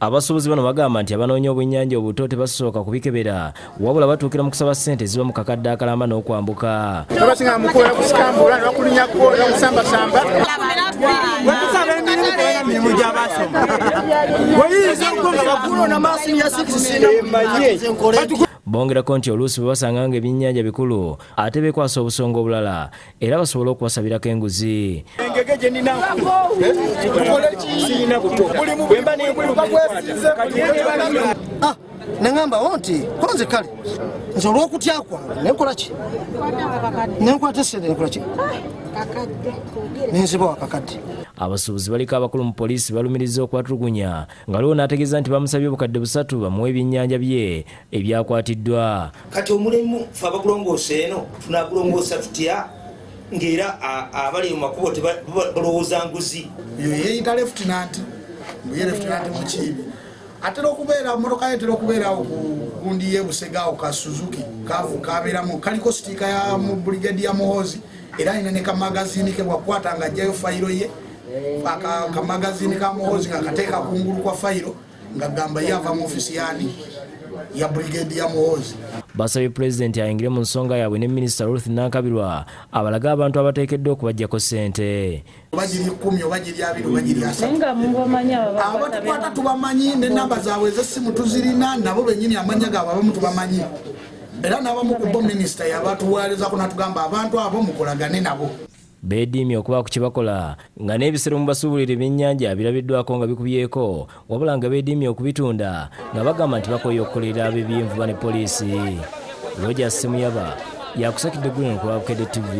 Abasuubuzi bano bagamba nti abanoonya obwennyanja obuto tebasooka kubikebera wabula batuukira mu kusaba ssente ziba mu kakadde akalamba n'okwambuka. Abasinga mukola kusikambula n'okulinyako n'okusambasamba. Bakusaba emirimu emirimu gy'abasoma. Wayinza okuba bakulu n'amaaso ya 6 bongerako nti oluusi bwe basanga nga ebyennyanja bikulu ate beekwasa obusonga obulala era basobola okubasabirako enguzi. Engege gye nnina tukole kiina buto buli mu bwemba n'enkuluka bwesize nangamba onti konze kale nze olw'okutya kwange nenkola ki nenkwata essente nenkola ki nenziba wakakadde. Abasuubuzi baliko abakulu mu poliisi Balumirizza okwatulugunya nga lwo n'ategeeza nti bamusabye obukadde 3 bamuwe ebyennyanja bye ebyakwatiddwa. Kati omulimu fe abagulongoosa eno tunagulongoosa tutya ng'era abali mu makubo tebalowooza nguzi. Yeyita lefutinanti ye lefutinanti Mukiibi atera okubeera mmotoka ye etera okubeera gundi y'ebusegaawo ka Suzuki kabeeramu kaliko sitika ya mu brigade ya Muhoozi era alina ne kamagazini ke bwakwata nga ajjayo fayiro ye kamagazini ka Muhoozi nga kateeka kungulu kwa fayiro nga gamba yava mu ofisi yani ya brigade ya Muhoozi. Basabye Pulezidenti ayingire mu nsonga yaabwe ne Minisita Ruth Nankabirwa abalaga abantu abateekeddwa okubaggyako ssente. Bagiri 10 bagiri 20 bagiri 7 abatukwata tubamanyi n'ennamba zaabwe ez'essimu tuzirina nabo bennyini amanya gaabwe abamu tubamanyi era n'abamu ku bo minisita yabatuweerezako natugamba abantu abo mukolagane nabo. Beediimye okuba ku kibakola nga n'ebisero mu basuubulira ebyennyanja birabiddwako nga bikubyeko wabula nga beediimye okubitunda nga bagamba nti bakoye okukolera ab'ebyenvuba ne poliisi. Roger Semuyaba yakusakidde Green ku Bukedde TV.